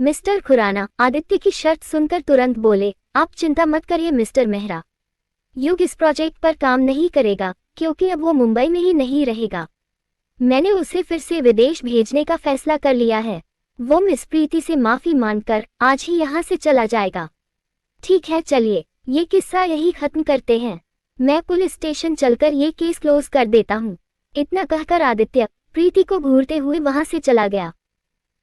Mister Khurana Aditya की शर्त सुनकर तुरंत बोले, आप चिंता मत करिए मिस्टर मेहरा। युग इस प्रोजेक्ट पर काम नहीं करेगा क्योंकि अब वो मुंबई में ही नहीं रहेगा। मैंने उसे फिर से विदेश भेजने का फैसला कर लिया है। वो मिस प्रीति से माफी मांगकर आज ही यहाँ से चला जाएगा। ठीक है, चलिए ये किस्सा यही खत्म करते हैं। मैं पुलिस स्टेशन चलकर ये केस क्लोज कर देता हूँ। इतना कहकर आदित्य प्रीति को घूरते हुए वहां से चला गया।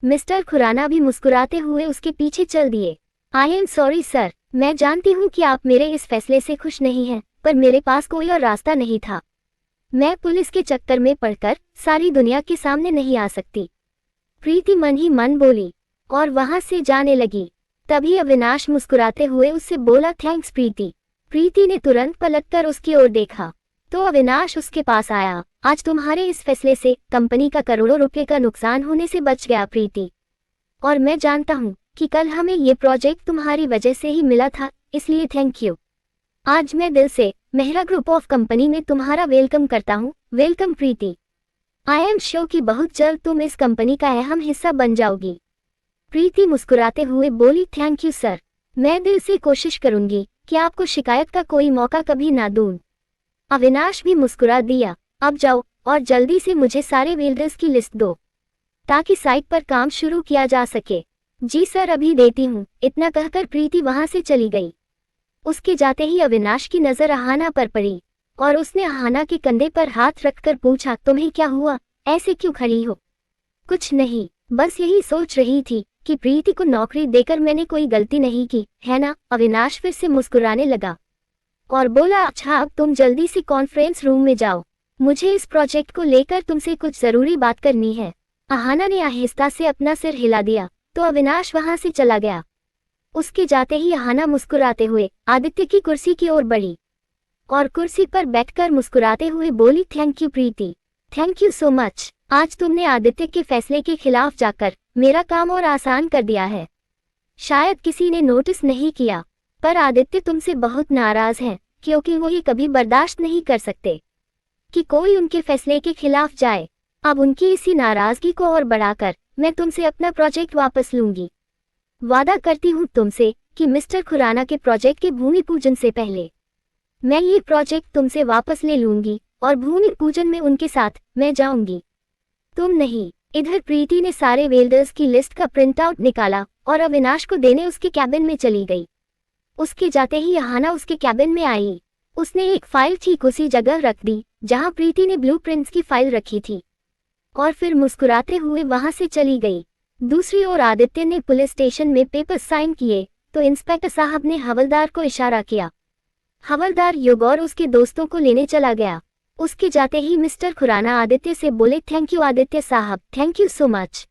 मिस्टर खुराना भी मुस्कुराते हुए उसके पीछे चल दिए। आई एम सॉरी सर, मैं जानती हूँ कि आप मेरे इस फैसले से खुश नहीं हैं, पर मेरे पास कोई और रास्ता नहीं था। मैं पुलिस के चक्कर में पड़कर सारी दुनिया के सामने नहीं आ सकती। प्रीति मन ही मन बोली और वहां से जाने लगी। तभी अविनाश मुस्कुराते हुए उससे बोला, थैंक्स प्रीति। प्रीति ने तुरंत पलटकर उसकी ओर देखा तो अविनाश उसके पास आया। आज तुम्हारे इस फैसले से कंपनी का करोड़ों रुपए का नुकसान होने से बच गया प्रीति, और मैं जानता हूँ कि कल हमें ये प्रोजेक्ट तुम्हारी वजह से ही मिला था, इसलिए थैंक यू। आज मैं दिल से मेहरा ग्रुप ऑफ कंपनी में तुम्हारा वेलकम करता हूँ। Welcome Preeti. I am sure कि बहुत जल्द तुम इस कंपनी का अहम हिस्सा बन जाओगी। प्रीति मुस्कुराते हुए बोली, थैंक यू सर, मैं दिल से कोशिश करूंगी कि आपको शिकायत का कोई मौका कभी ना दूं। अविनाश भी मुस्कुरा दिया। अब जाओ और जल्दी से मुझे सारे वेल्डर्स की लिस्ट दो ताकि साइट पर काम शुरू किया जा सके। जी सर, अभी देती हूँ। इतना कहकर प्रीति वहां से चली गई। उसके जाते ही अविनाश की नजर अहाना पर पड़ी और उसने अहाना के कंधे पर हाथ रखकर पूछा, तुम्हें क्या हुआ, ऐसे क्यों खड़ी हो? कुछ नहीं, बस यही सोच रही थी कि प्रीति को नौकरी देकर मैंने कोई गलती नहीं की, है ना? अविनाश फिर से मुस्कुराने लगा और बोला, अच्छा अब तुम जल्दी से कॉन्फ्रेंस रूम में जाओ, मुझे इस प्रोजेक्ट को लेकर तुमसे कुछ जरूरी बात करनी है। अहाना ने आहिस्ता से अपना सिर हिला दिया तो अविनाश वहां से चला गया। उसके जाते ही अहाना मुस्कुराते हुए आदित्य की कुर्सी की ओर बढ़ी और कुर्सी पर बैठकर मुस्कुराते हुए बोली, thank you Preeti, thank you so much. आज तुमने आदित्य के फैसले के खिलाफ जाकर मेरा काम और आसान कर दिया है। शायद किसी ने नोटिस नहीं किया, पर आदित्य तुमसे बहुत नाराज हैं क्योंकि वो ये कभी बर्दाश्त नहीं कर सकते कि कोई उनके फैसले के खिलाफ जाए। अब उनकी इसी नाराजगी को और बढ़ाकर मैं तुमसे अपना प्रोजेक्ट वापस लूंगी। वादा करती हूँ तुमसे कि मिस्टर खुराना के प्रोजेक्ट के भूमि पूजन से पहले मैं ये प्रोजेक्ट तुमसे वापस ले लूंगी और भूमि पूजन में उनके साथ मैं जाऊंगी, तुम नहीं। इधर प्रीति ने सारे वेल्डर्स की लिस्ट का प्रिंट आउट निकाला और अविनाश को देने उसके कैबिन में चली गई। उसके जाते ही अहाना उसके कैबिन में आई। उसने एक फाइल ठीक उसी जगह रख दी जहां प्रीति ने ब्लूप्रिंट्स की फाइल रखी थी और फिर मुस्कुराते हुए वहां से चली गई। दूसरी ओर आदित्य ने पुलिस स्टेशन में पेपर साइन किए तो इंस्पेक्टर साहब ने हवलदार को इशारा किया। हवलदार युग और उसके दोस्तों को लेने चला गया। उसके जाते ही मिस्टर खुराना आदित्य से बोले, थैंक यू आदित्य साहब, thank you so much.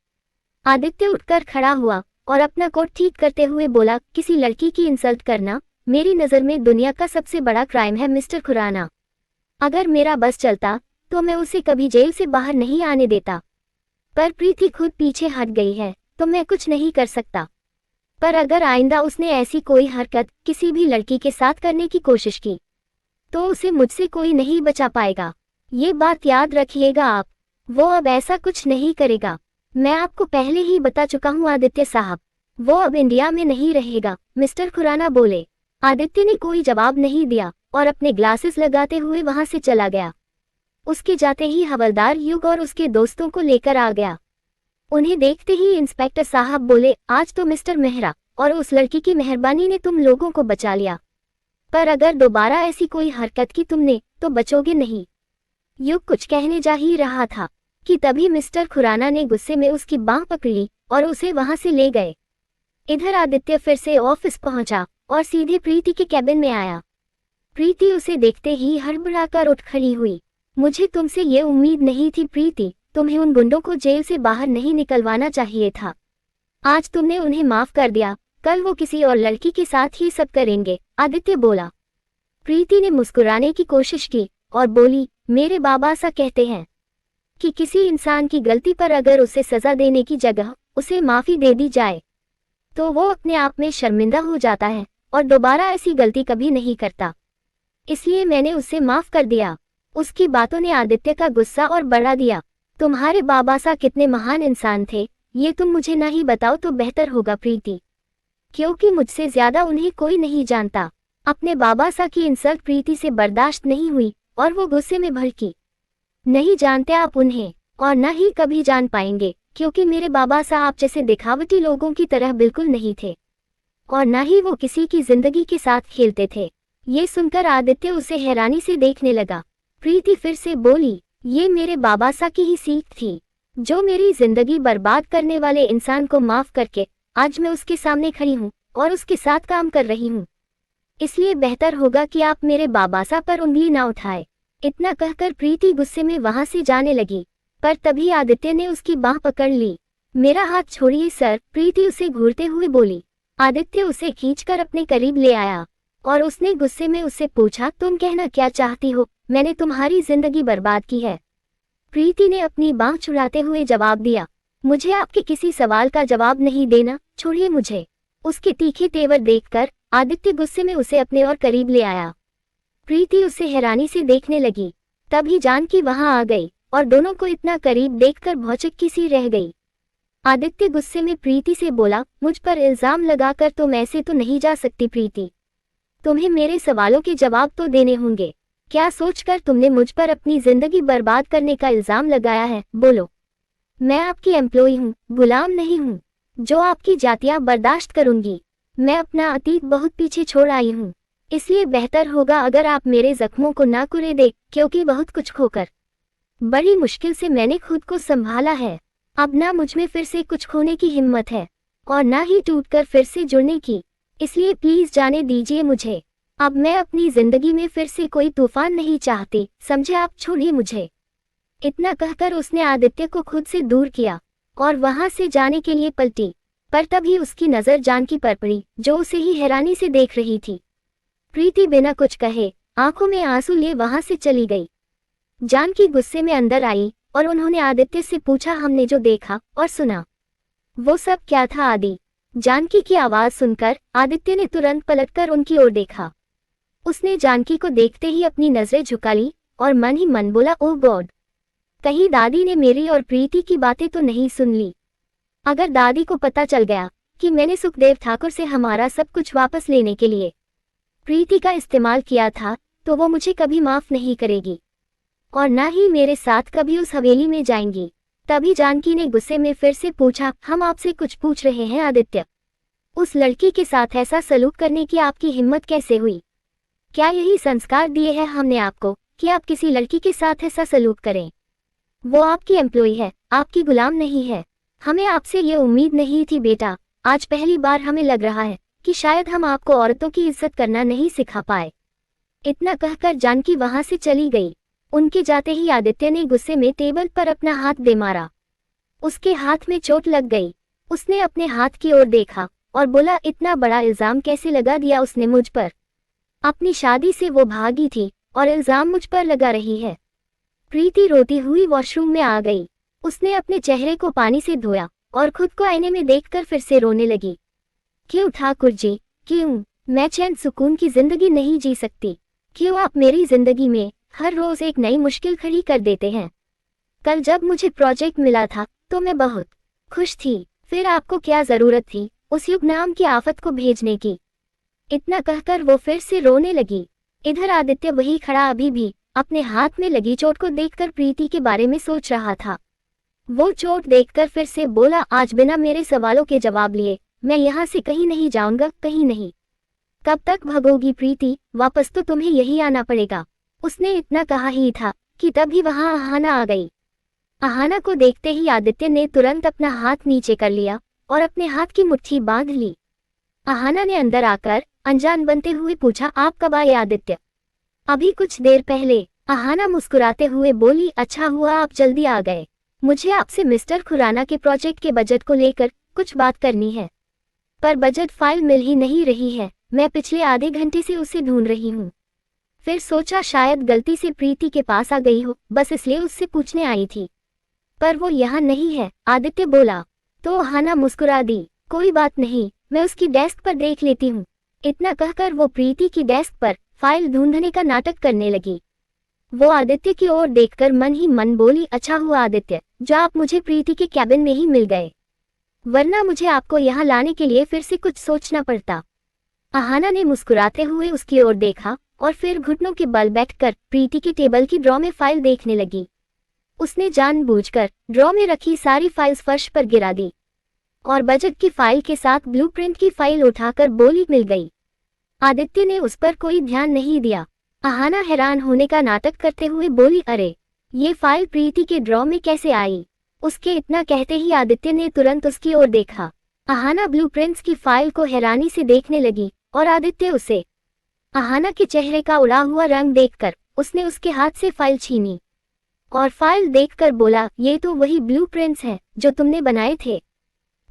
Aditya उठकर खड़ा हुआ और अपना कोट ठीक करते हुए बोला, किसी लड़की की इंसल्ट करना मेरी नज़र में दुनिया का सबसे बड़ा क्राइम है मिस्टर खुराना। अगर मेरा बस चलता तो मैं उसे कभी जेल से बाहर नहीं आने देता, पर प्रीति खुद पीछे हट गई है तो मैं कुछ नहीं कर सकता। पर अगर आइंदा उसने ऐसी कोई हरकत किसी भी लड़की के साथ करने की कोशिश की तो उसे मुझसे कोई नहीं बचा पाएगा। ये बात याद रखिएगा आप। वो अब ऐसा कुछ नहीं करेगा। मैं आपको पहले ही बता चुका हूँ आदित्य साहब, वो अब इंडिया में नहीं रहेगा, मिस्टर खुराना बोले। आदित्य ने कोई जवाब नहीं दिया और अपने ग्लासेस लगाते हुए वहां से चला गया। उसके जाते ही हवलदार युग और उसके दोस्तों को लेकर आ गया। उन्हें देखते ही इंस्पेक्टर साहब बोले, आज तो मिस्टर मेहरा और उस लड़की की मेहरबानी ने तुम लोगों को बचा लिया, पर अगर दोबारा ऐसी कोई हरकत की तुमने तो बचोगे नहीं। युग कुछ कहने जा ही रहा था कि तभी मिस्टर खुराना ने गुस्से में उसकी बांह पकड़ी और उसे वहां से ले गए। इधर आदित्य फिर से ऑफिस पहुंचा और सीधे प्रीति के कैबिन में आया। प्रीति उसे देखते ही हड़बड़ाकर उठ खड़ी हुई। मुझे तुमसे ये उम्मीद नहीं थी प्रीति, तुम्हें उन गुंडों को जेल से बाहर नहीं निकलवाना चाहिए था। आज तुमने उन्हें माफ कर दिया, कल वो किसी और लड़की के साथ ही सब करेंगे, आदित्य बोला। प्रीति ने मुस्कुराने की कोशिश की और बोली, मेरे बाबा सा कहते हैं कि किसी इंसान की गलती पर अगर उसे सजा देने की जगह उसे माफी दे दी जाए तो वो अपने आप में शर्मिंदा हो जाता है और दोबारा ऐसी गलती कभी नहीं करता। इसलिए मैंने उसे माफ कर दिया। उसकी बातों ने आदित्य का गुस्सा और बढ़ा दिया। तुम्हारे बाबा सा कितने महान इंसान थे ये तुम मुझे ना ही बताओ तो बेहतर होगा प्रीति, क्योंकि मुझसे ज्यादा उन्हें कोई नहीं जानता। अपने बाबा सा की इंसल्ट प्रीति से बर्दाश्त नहीं हुई और वो गुस्से में भड़की। नहीं जानते आप उन्हें, और न ही कभी जान पाएंगे, क्योंकि मेरे बाबा सा आप जैसे दिखावटी लोगों की तरह बिल्कुल नहीं थे, और न ही वो किसी की जिंदगी के साथ खेलते थे। ये सुनकर आदित्य उसे हैरानी से देखने लगा। प्रीति फिर से बोली, ये मेरे बाबा सा की ही सीख थी, जो मेरी जिंदगी बर्बाद करने वाले इंसान को माफ करके आज मैं उसके सामने खड़ी हूँ और उसके साथ काम कर रही हूँ। इसलिए बेहतर होगा कि आप मेरे बाबा सा पर उंगली ना उठाए। इतना कहकर प्रीति गुस्से में वहां से जाने लगी, पर तभी आदित्य ने उसकी बाह पकड़ ली। मेरा हाथ छोड़िए सर, प्रीति उसे घूरते हुए बोली। आदित्य उसे खींचकर अपने करीब ले आया और उसने गुस्से में उससे पूछा, तुम कहना क्या चाहती हो? मैंने तुम्हारी जिंदगी बर्बाद की है। प्रीति ने अपनी बाह छुड़ाते हुए जवाब दिया, मुझे आपके किसी सवाल का जवाब नहीं देना, छोड़िए मुझे। उसके तीखे तेवर देखकर आदित्य गुस्से में उसे अपने और करीब ले आया। प्रीति उसे हैरानी से देखने लगी। तभी जानकी वहां आ गई और दोनों को इतना करीब देखकर भौचक्की सी रह गई। आदित्य गुस्से में प्रीति से बोला, मुझ पर इल्जाम लगाकर तुम ऐसे तो नहीं जा सकती प्रीति, तुम्हें मेरे सवालों के जवाब तो देने होंगे। क्या सोचकर तुमने मुझ पर अपनी जिंदगी बर्बाद करने का इल्जाम लगाया है? बोलो। मैं आपकी एम्प्लॉय हूँ, गुलाम नहीं हूँ, जो आपकी जातियाँ बर्दाश्त करूंगी। मैं अपना अतीत बहुत पीछे छोड़ आई हूँ, इसलिए बेहतर होगा अगर आप मेरे जख्मों को ना कुरे दे, क्योंकि बहुत कुछ खोकर बड़ी मुश्किल से मैंने खुद को संभाला है। अब ना मुझ में फिर से कुछ खोने की हिम्मत है और ना ही टूटकर फिर से जुड़ने की, इसलिए प्लीज जाने दीजिए मुझे। अब मैं अपनी जिंदगी में फिर से कोई तूफान नहीं चाहती, समझे आप? छोड़िए मुझे। इतना कहकर उसने आदित्य को खुद से दूर किया और वहां से जाने के लिए पलटी, पर तभी उसकी नजर जानकी पर पड़ी, जो उसे ही हैरानी से देख रही थी। प्रीति बिना कुछ कहे आंखों में आंसू लिए वहां से चली गई। जानकी गुस्से में अंदर आई और उन्होंने आदित्य से पूछा, हमने जो देखा और सुना वो सब क्या था आदि? जानकी की आवाज सुनकर आदित्य ने तुरंत पलटकर उनकी ओर देखा। उसने जानकी को देखते ही अपनी नजरें झुका ली और मन ही मन बोला, ओह गॉड, कहीं दादी ने मेरी और प्रीति की बातें तो नहीं सुन ली। अगर दादी को पता चल गया कि मैंने सुखदेव ठाकुर से हमारा सब कुछ वापस लेने के लिए प्रीति का इस्तेमाल किया था, तो वो मुझे कभी माफ नहीं करेगी और ना ही मेरे साथ कभी उस हवेली में जाएंगी। तभी जानकी ने गुस्से में फिर से पूछा, हम आपसे कुछ पूछ रहे हैं आदित्य, उस लड़की के साथ ऐसा सलूक करने की आपकी हिम्मत कैसे हुई? क्या यही संस्कार दिए हैं हमने आपको कि आप किसी लड़की के साथ ऐसा सलूक करें? वो आपकी एम्प्लॉय है, आपकी गुलाम नहीं है। हमें आपसे ये उम्मीद नहीं थी बेटा। आज पहली बार हमें लग रहा है कि शायद हम आपको औरतों की इज्जत करना नहीं सिखा पाए। इतना कहकर जानकी वहां से चली गई। उनके जाते ही आदित्य ने गुस्से में टेबल पर अपना हाथ दे मारा। उसके हाथ में चोट लग गई। उसने अपने हाथ की ओर देखा और बोला, इतना बड़ा इल्जाम कैसे लगा दिया उसने मुझ पर? अपनी शादी से वो भागी थी और इल्जाम मुझ पर लगा रही है। प्रीति रोती हुई वॉशरूम में आ गई। उसने अपने चेहरे को पानी से धोया और खुद को आईने में देखकर फिर से रोने लगी। क्यों ठाकुर जी, क्यों? मैं चैन सुकून की जिंदगी नहीं जी सकती। क्यों आप मेरी जिंदगी में हर रोज एक नई मुश्किल खड़ी कर देते हैं? कल जब मुझे प्रोजेक्ट मिला था तो मैं बहुत खुश थी, फिर आपको क्या जरूरत थी उस युग नाम की आफत को भेजने की? इतना कहकर वो फिर से रोने लगी। इधर आदित्य वही खड़ा अभी भी अपने हाथ में लगी चोट को देखकर प्रीति के बारे में सोच रहा था। वो चोट देखकर फिर से बोला, आज बिना मेरे सवालों के जवाब लिए मैं यहाँ से कहीं नहीं जाऊंगा, कहीं नहीं। कब तक भगोगी प्रीति? वापस तो तुम्हें यही आना पड़ेगा। उसने इतना कहा ही था कि तभी वहां आहाना आ गई। आहाना को देखते ही आदित्य ने तुरंत अपना हाथ नीचे कर लिया और अपने हाथ की मुट्ठी बांध ली। आहाना ने अंदर आकर अनजान बनते हुए पूछा, आप कब आए आदित्य? अभी कुछ देर पहले। आहाना मुस्कुराते हुए बोली, अच्छा हुआ आप जल्दी आ गए। मुझे आपसे मिस्टर खुराना के प्रोजेक्ट के बजट को लेकर कुछ बात करनी है, पर बजट फाइल मिल ही नहीं रही है। मैं पिछले आधे घंटे से उसे ढूंढ रही हूँ। फिर सोचा शायद गलती से प्रीति के पास आ गई हो, बस इसलिए उससे पूछने आई थी, पर वो यहाँ नहीं है। आदित्य बोला तो आहाना मुस्कुरा दी, कोई बात नहीं, मैं उसकी डेस्क पर देख लेती हूँ। इतना कहकर वो प्रीति की डेस्क पर फाइल ढूंढने का नाटक करने लगी। वो आदित्य की ओर देखकर मन ही मन बोली, अच्छा हुआ आदित्य जो आप मुझे प्रीति के कैबिन में ही मिल गए। वरना मुझे आपको यहाँ लाने के लिए फिर से कुछ सोचना पड़ता। अहाना ने मुस्कुराते हुए उसकी ओर देखा और फिर घुटनों के बल बैठकर प्रीति के टेबल की ड्रॉ में फाइल देखने लगी। उसने जानबूझकर ड्रॉ में रखी सारी फाइल्स फर्श पर गिरा दी और बजट की फाइल के साथ ब्लूप्रिंट की फाइल उठाकर बोली, मिल गई। आदित्य ने उस पर कोई ध्यान नहीं दिया। अहाना हैरान होने का नाटक करते हुए बोली, अरे ये फाइल प्रीति के ड्रॉ में कैसे आई? उसके इतना कहते ही आदित्य ने तुरंत उसकी ओर देखा। अहाना ब्लूप्रिंट्स की फाइल को हैरानी से देखने लगी और आदित्य उसे। अहाना के चेहरे का उड़ा हुआ रंग देखकर उसने उसके हाथ से फाइल छीनी और फाइल देखकर बोला, ये तो वही ब्लूप्रिंट्स हैं जो तुमने बनाए थे,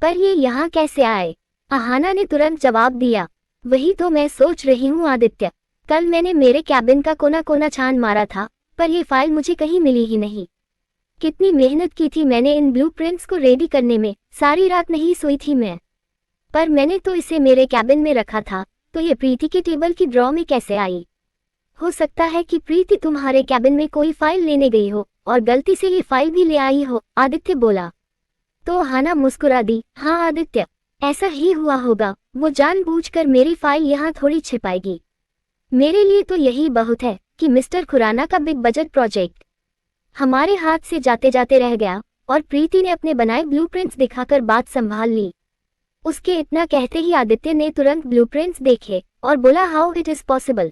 पर ये यहाँ कैसे आए? अहाना ने तुरंत जवाब दिया, वही तो मैं सोच रही हूँ आदित्य, कल मैंने मेरे कैबिन का कोना कोना छान मारा था, पर ये फाइल मुझे कहीं मिली ही नहीं। कितनी मेहनत की थी मैंने इन ब्लूप्रिंट्स को रेडी करने में, सारी रात नहीं सोई थी मैं, पर मैंने तो इसे मेरे कैबिन में रखा था, तो ये प्रीति के टेबल की ड्रॉ में कैसे आई? हो सकता है कि प्रीति तुम्हारे कैबिन में कोई फाइल लेने गई हो और गलती से ये फाइल भी ले आई हो, आदित्य बोला। तो अहाना मुस्कुरा दी, हाँ आदित्य, ऐसा ही हुआ होगा, वो जानबूझकर मेरी फाइल यहाँ थोड़ी छिपाएगी। मेरे लिए तो यही बहुत है कि मिस्टर खुराना का बिग बजट प्रोजेक्ट हमारे हाथ से जाते जाते रह गया और प्रीति ने अपने बनाए ब्लूप्रिंट्स दिखाकर बात संभाल ली। उसके इतना कहते ही आदित्य ने तुरंत ब्लूप्रिंट्स देखे और बोला, हाउ इट इज पॉसिबल?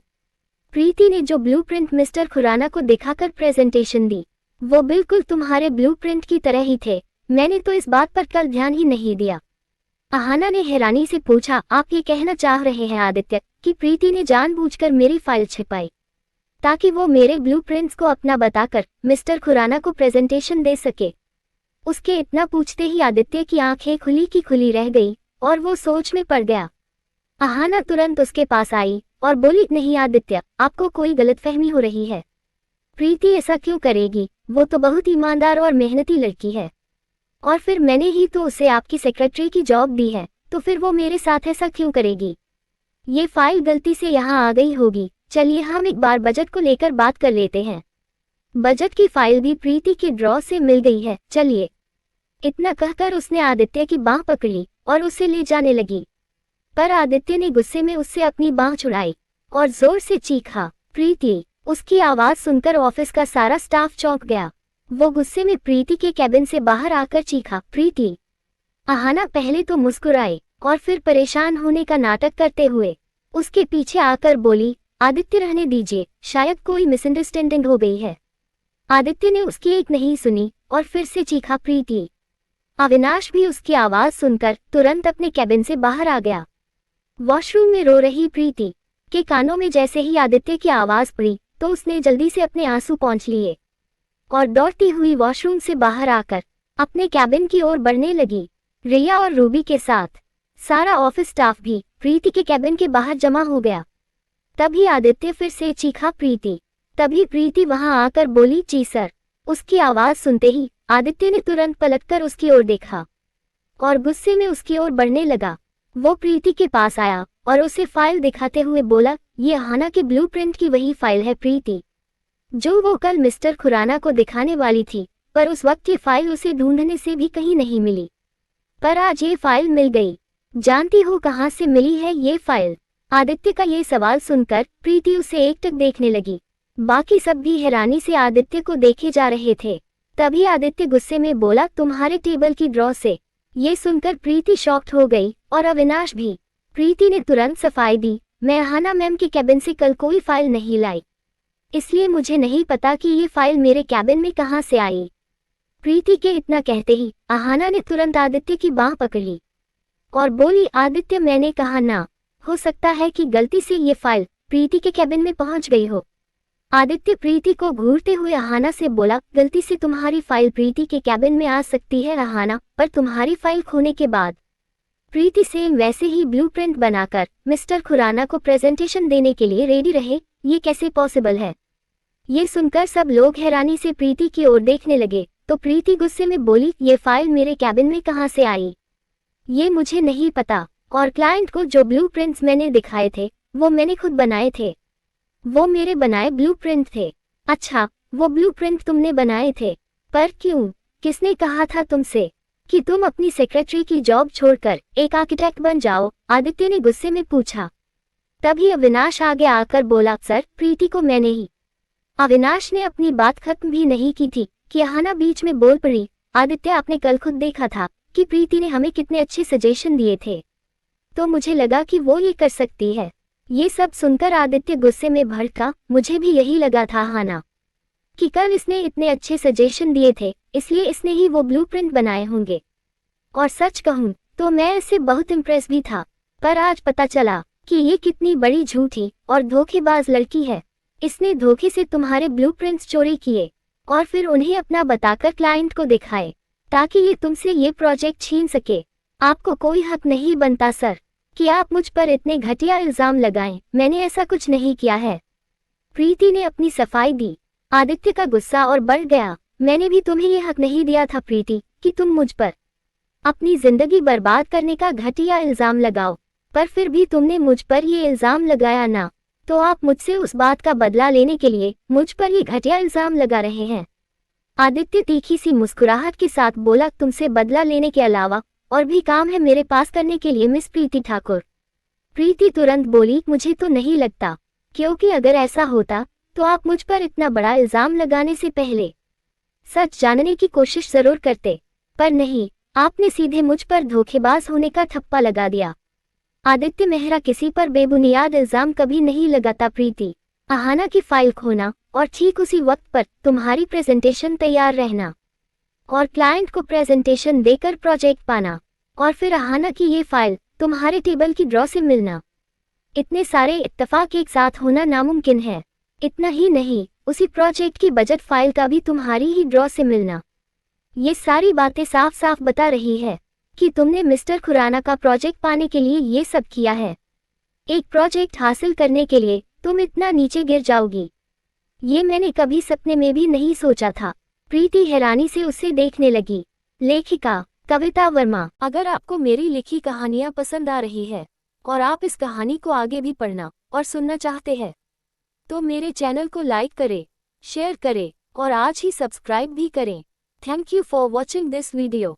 प्रीति ने जो ब्लूप्रिंट मिस्टर खुराना को दिखाकर प्रेजेंटेशन दी, वो बिल्कुल तुम्हारे ब्लूप्रिंट की तरह ही थे, मैंने तो इस बात पर कल ध्यान ही नहीं दिया। अहाना ने हैरानी से पूछा, आप ये कहना चाह रहे हैं आदित्य कि प्रीति ने जानबूझकर मेरी फाइल छिपाई ताकि वो मेरे ब्लूप्रिंट्स को अपना बताकर मिस्टर खुराना को प्रेजेंटेशन दे सके? उसके इतना पूछते ही आदित्य की आंखें खुली की खुली रह गई और वो सोच में पड़ गया। अहाना तुरंत उसके पास आई और बोली, नहीं आदित्य, आपको कोई गलतफहमी हो रही है। प्रीति ऐसा क्यों करेगी? वो तो बहुत ईमानदार और मेहनती लड़की है, और फिर मैंने ही तो उसे आपकी सेक्रेटरी की जॉब दी है, तो फिर वो मेरे साथ ऐसा क्यों करेगी? ये फाइल गलती से यहाँ आ गई होगी, चलिए हम एक बार बजट को लेकर बात कर लेते हैं। बजट की फाइल भी प्रीति के ड्रॉ से मिल गई है, चलिए। इतना कहकर उसने आदित्य की बांह पकड़ी और उसे ले जाने लगी, पर आदित्य ने गुस्से में उससे अपनी बांह छुड़ाई और जोर से चीखा, प्रीति! उसकी आवाज सुनकर ऑफिस का सारा स्टाफ चौंक गया। वो गुस्से में प्रीति के कैबिन से बाहर आकर चीखा, प्रीति! अहाना पहले तो मुस्कुराई और फिर परेशान होने का नाटक करते हुए उसके पीछे आकर बोली, आदित्य रहने दीजिए, शायद कोई मिसअंडरस्टैंडिंग हो गई है। आदित्य ने उसकी एक नहीं सुनी और फिर से चीखा, प्रीति! अविनाश भी उसकी आवाज सुनकर तुरंत अपने कैबिन से बाहर आ गया। वॉशरूम में रो रही प्रीति के कानों में जैसे ही आदित्य की आवाज पड़ी तो उसने जल्दी से अपने आंसू पोंछ लिए और दौड़ती हुई वॉशरूम से बाहर आकर अपने कैबिन की ओर बढ़ने लगी। रिया और रूबी के साथ सारा ऑफिस स्टाफ भी प्रीति के कैबिन के बाहर जमा हो गया। तभी आदित्य फिर से चीखा, प्रीति! तभी प्रीति वहां आकर बोली, जी सर। उसकी आवाज सुनते ही आदित्य ने तुरंत पलटकर उसकी ओर देखा और गुस्से में उसकी ओर बढ़ने लगा। वो प्रीति के पास आया और उसे फाइल दिखाते हुए बोला, ये अहाना के ब्लूप्रिंट की वही फाइल है प्रीति, जो वो कल मिस्टर खुराना को दिखाने वाली थी, पर उस वक्त ये फाइल उसे ढूंढने से भी कहीं नहीं मिली, पर आज ये फाइल मिल गई। जानती हो कहाँ से मिली है ये फाइल? आदित्य का ये सवाल सुनकर प्रीति उसे एकटक देखने लगी। बाकी सब भी हैरानी से आदित्य को देखे जा रहे थे। तभी आदित्य गुस्से में बोला, तुम्हारे टेबल की ड्रॉ से। ये सुनकर प्रीति शॉक्ड हो गई और अविनाश भी। प्रीति ने तुरंत सफाई दी, मैं अहाना मैम के कैबिन से कल कोई फाइल नहीं लाई, इसलिए मुझे नहीं पता कि ये फाइल मेरे कैबिन में कहाँ से आई। प्रीति के इतना कहते ही अहाना ने तुरंत आदित्य की बांह पकड़ ली और बोली, आदित्य मैंने कहा ना, हो सकता है कि गलती से ये फाइल प्रीति के कैबिन में पहुंच गई हो। आदित्य प्रीति को घूरते हुए अहाना से बोला, गलती से तुम्हारी फाइल प्रीति के कैबिन में आ सकती है अहाना, पर तुम्हारी फाइल खोने के बाद प्रीति सेम वैसे ही ब्लूप्रिंट बनाकर मिस्टर खुराना को प्रेजेंटेशन देने के लिए रेडी रहे, ये कैसे पॉसिबल है? ये सुनकर सब लोग हैरानी से प्रीति की ओर देखने लगे तो प्रीति गुस्से में बोली, ये फाइल मेरे कैबिन में कहाँ से आई ये मुझे नहीं पता, और क्लाइंट को जो ब्लूप्रिंट्स मैंने दिखाए थे वो मैंने खुद बनाए थे, वो मेरे बनाए ब्लूप्रिंट थे। अच्छा, वो ब्लूप्रिंट तुमने बनाए थे, पर क्यों? किसने कहा था तुमसे? कि तुम अपनी सेक्रेटरी की जॉब छोड़कर एक आर्किटेक्ट बन जाओ, आदित्य ने गुस्से में पूछा। तभी अविनाश आगे आकर बोला, सर, प्रीति को मैंने ही। अविनाश ने अपनी बात खत्म भी नहीं की थी कि अहाना बीच में बोल पड़ी, आदित्य, आपने कल खुद देखा था कि प्रीति ने हमें कितने अच्छे सजेशन दिए थे, तो मुझे लगा कि वो ये कर सकती है। ये सब सुनकर आदित्य गुस्से में भड़का, मुझे भी यही लगा था अहाना, कि कल इसने इतने अच्छे सजेशन दिए थे, इसलिए इसने ही वो ब्लूप्रिंट बनाए होंगे। और सच कहूं तो मैं इससे बहुत इम्प्रेस भी था, पर आज पता चला कि ये कितनी बड़ी झूठी और धोखेबाज लड़की है। इसने धोखे से तुम्हारे ब्लूप्रिंट्स चोरी किए और फिर उन्हें अपना बताकर क्लाइंट को दिखाए, ताकि ये तुमसे ये प्रोजेक्ट छीन सके। आपको कोई हक नहीं बनता सर कि आप मुझ पर इतने घटिया इल्जाम लगाएं, मैंने ऐसा कुछ नहीं किया है। प्रीति ने अपनी सफाई दी। आदित्य का गुस्सा और बढ़ गया। मैंने भी तुम्हें ये हक नहीं दिया था प्रीति कि तुम मुझ पर अपनी जिंदगी बर्बाद करने का घटिया इल्जाम लगाओ, पर फिर भी तुमने मुझ पर ये इल्जाम लगाया ना, तो आप मुझसे उस बात का बदला लेने के लिए मुझ पर ये घटिया इल्जाम लगा रहे हैं। आदित्य तीखी सी मुस्कुराहट के साथ बोला, तुमसे बदला लेने के अलावा और भी काम है मेरे पास करने के लिए मिस प्रीति ठाकुर। प्रीति तुरंत बोली, मुझे तो नहीं लगता, क्योंकि अगर ऐसा होता तो आप मुझ पर इतना बड़ा इल्जाम लगाने से पहले सच जानने की कोशिश जरूर करते, पर नहीं, आपने सीधे मुझ पर धोखेबाज होने का ठप्पा लगा दिया। आदित्य मेहरा किसी पर बेबुनियाद इल्जाम कभी नहीं लगाता प्रीति। अहाना की फाइल खोना और ठीक उसी वक्त पर तुम्हारी प्रेजेंटेशन तैयार रहना और क्लाइंट को प्रेजेंटेशन देकर प्रोजेक्ट पाना और फिर अहाना की ये फाइल तुम्हारे टेबल की ड्रॉ से मिलना, इतने सारे इत्तेफाक एक साथ होना नामुमकिन है। इतना ही नहीं, उसी प्रोजेक्ट की बजट फाइल का भी तुम्हारी ही ड्रॉ से मिलना। ये सारी बातें साफ साफ बता रही है कि तुमने मिस्टर खुराना का प्रोजेक्ट पाने के लिए ये सब किया है। एक प्रोजेक्ट हासिल करने के लिए तुम इतना नीचे गिर जाओगी, ये मैंने कभी सपने में भी नहीं सोचा था। प्रीति हैरानी से उसे देखने लगी। लेखिका कविता वर्मा। अगर आपको मेरी लिखी कहानियां पसंद आ रही है और आप इस कहानी को आगे भी पढ़ना और सुनना चाहते हैं, तो मेरे चैनल को लाइक करें, शेयर करें और आज ही सब्सक्राइब भी करें। Thank you for watching this video.